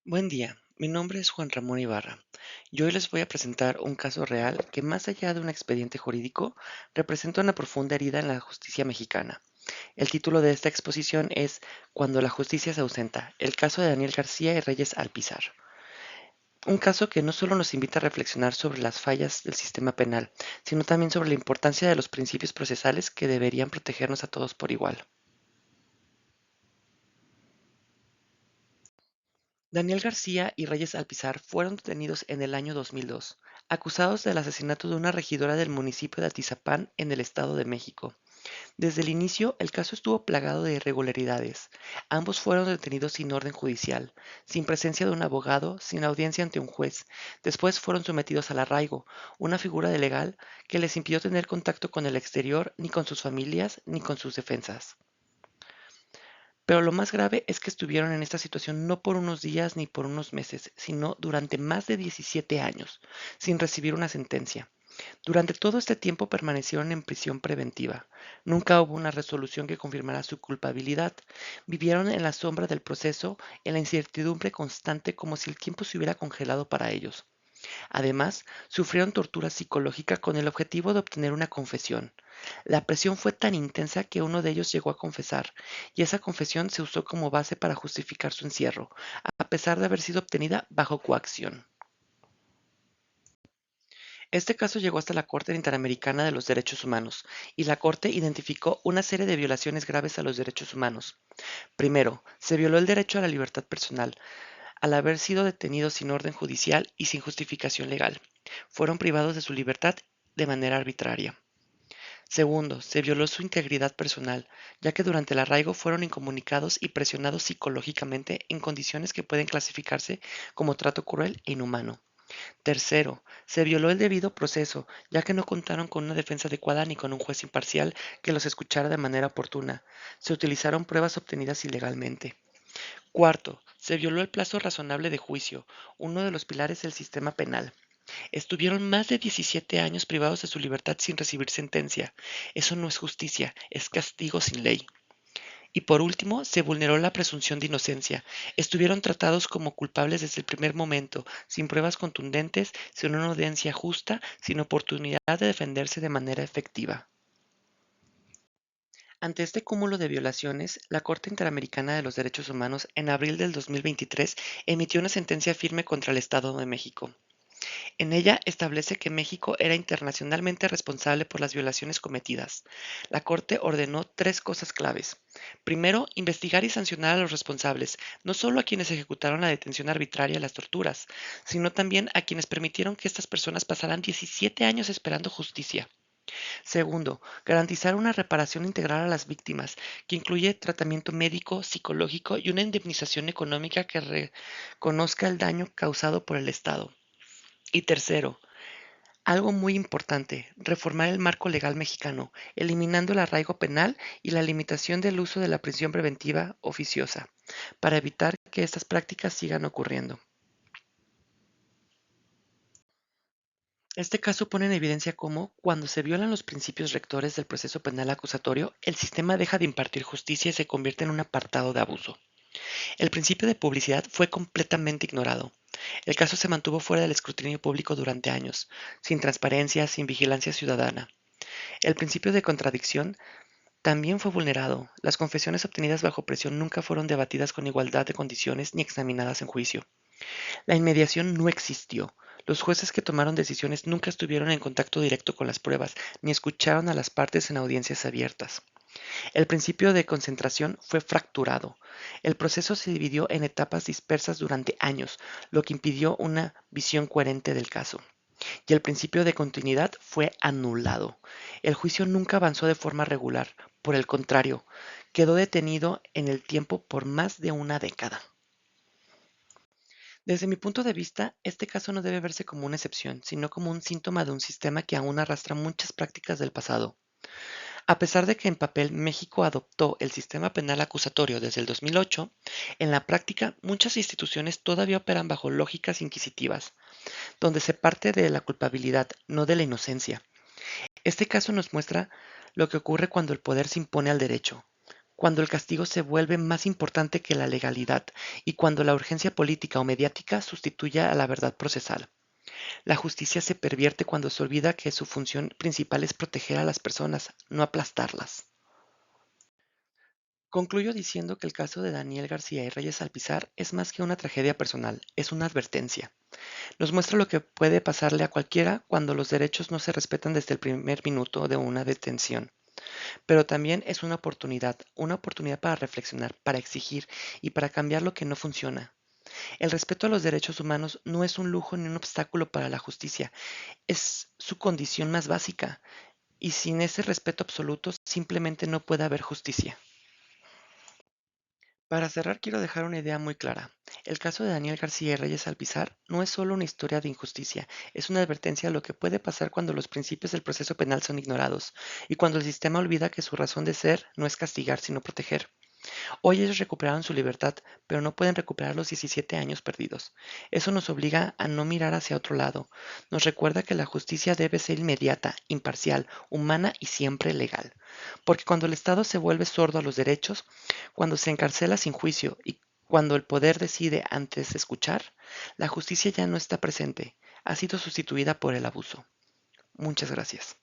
Buen día, mi nombre es Juan Ramón Ibarra y hoy les voy a presentar un caso real que más allá de un expediente jurídico representa una profunda herida en la justicia mexicana. El título de esta exposición es Cuando la justicia se ausenta, el caso de Daniel García y Reyes Alpizar. Un caso que no solo nos invita a reflexionar sobre las fallas del sistema penal, sino también sobre la importancia de los principios procesales que deberían protegernos a todos por igual. Daniel García y Reyes Alpizar fueron detenidos en el año 2002, acusados del asesinato de una regidora del municipio de Atizapán en el Estado de México. Desde el inicio, el caso estuvo plagado de irregularidades. Ambos fueron detenidos sin orden judicial, sin presencia de un abogado, sin audiencia ante un juez. Después fueron sometidos al arraigo, una figura de legal que les impidió tener contacto con el exterior, ni con sus familias, ni con sus defensas. Pero lo más grave es que estuvieron en esta situación no por unos días ni por unos meses, sino durante más de 17 años, sin recibir una sentencia. Durante todo este tiempo permanecieron en prisión preventiva. Nunca hubo una resolución que confirmara su culpabilidad. Vivieron en la sombra del proceso, en la incertidumbre constante, como si el tiempo se hubiera congelado para ellos. Además, sufrieron tortura psicológica con el objetivo de obtener una confesión. La presión fue tan intensa que uno de ellos llegó a confesar, y esa confesión se usó como base para justificar su encierro, a pesar de haber sido obtenida bajo coacción. Este caso llegó hasta la Corte Interamericana de los Derechos Humanos, y la Corte identificó una serie de violaciones graves a los derechos humanos. Primero, se violó el derecho a la libertad personal, al haber sido detenidos sin orden judicial y sin justificación legal. Fueron privados de su libertad de manera arbitraria. Segundo, se violó su integridad personal, ya que durante el arraigo fueron incomunicados y presionados psicológicamente en condiciones que pueden clasificarse como trato cruel e inhumano. Tercero, se violó el debido proceso, ya que no contaron con una defensa adecuada ni con un juez imparcial que los escuchara de manera oportuna. Se utilizaron pruebas obtenidas ilegalmente. Cuarto, se violó el plazo razonable de juicio, uno de los pilares del sistema penal. Estuvieron más de 17 años privados de su libertad sin recibir sentencia. Eso no es justicia, es castigo sin ley. Y por último, se vulneró la presunción de inocencia. Estuvieron tratados como culpables desde el primer momento, sin pruebas contundentes, sin una audiencia justa, sin oportunidad de defenderse de manera efectiva. Ante este cúmulo de violaciones, la Corte Interamericana de los Derechos Humanos en abril del 2023 emitió una sentencia firme contra el Estado de México. En ella establece que México era internacionalmente responsable por las violaciones cometidas. La Corte ordenó tres cosas claves. Primero, investigar y sancionar a los responsables, no solo a quienes ejecutaron la detención arbitraria y las torturas, sino también a quienes permitieron que estas personas pasaran 17 años esperando justicia. Segundo, garantizar una reparación integral a las víctimas, que incluye tratamiento médico, psicológico y una indemnización económica que reconozca el daño causado por el Estado. Y tercero, algo muy importante, reformar el marco legal mexicano, eliminando el arraigo penal y la limitación del uso de la prisión preventiva oficiosa, para evitar que estas prácticas sigan ocurriendo. Este caso pone en evidencia cómo, cuando se violan los principios rectores del proceso penal acusatorio, el sistema deja de impartir justicia y se convierte en un apartado de abuso. El principio de publicidad fue completamente ignorado. El caso se mantuvo fuera del escrutinio público durante años, sin transparencia, sin vigilancia ciudadana. El principio de contradicción también fue vulnerado. Las confesiones obtenidas bajo presión nunca fueron debatidas con igualdad de condiciones ni examinadas en juicio. La inmediación no existió. Los jueces que tomaron decisiones nunca estuvieron en contacto directo con las pruebas, ni escucharon a las partes en audiencias abiertas. El principio de concentración fue fracturado. El proceso se dividió en etapas dispersas durante años, lo que impidió una visión coherente del caso. Y el principio de continuidad fue anulado. El juicio nunca avanzó de forma regular, por el contrario, quedó detenido en el tiempo por más de una década. Desde mi punto de vista, este caso no debe verse como una excepción, sino como un síntoma de un sistema que aún arrastra muchas prácticas del pasado. A pesar de que en papel México adoptó el sistema penal acusatorio desde el 2008, en la práctica muchas instituciones todavía operan bajo lógicas inquisitivas, donde se parte de la culpabilidad, no de la inocencia. Este caso nos muestra lo que ocurre cuando el poder se impone al derecho, cuando el castigo se vuelve más importante que la legalidad y cuando la urgencia política o mediática sustituye a la verdad procesal. La justicia se pervierte cuando se olvida que su función principal es proteger a las personas, no aplastarlas. Concluyo diciendo que el caso de Daniel García y Reyes Alpizar es más que una tragedia personal, es una advertencia. Nos muestra lo que puede pasarle a cualquiera cuando los derechos no se respetan desde el primer minuto de una detención. Pero también es una oportunidad para reflexionar, para exigir y para cambiar lo que no funciona. El respeto a los derechos humanos no es un lujo ni un obstáculo para la justicia, es su condición más básica, y sin ese respeto absoluto simplemente no puede haber justicia. Para cerrar, quiero dejar una idea muy clara. El caso de Daniel García y Reyes Alpizar no es solo una historia de injusticia, es una advertencia a lo que puede pasar cuando los principios del proceso penal son ignorados y cuando el sistema olvida que su razón de ser no es castigar, sino proteger. Hoy ellos recuperaron su libertad, pero no pueden recuperar los 17 años perdidos. Eso nos obliga a no mirar hacia otro lado. Nos recuerda que la justicia debe ser inmediata, imparcial, humana y siempre legal. Porque cuando el Estado se vuelve sordo a los derechos, cuando se encarcela sin juicio y cuando el poder decide antes de escuchar, la justicia ya no está presente, ha sido sustituida por el abuso. Muchas gracias.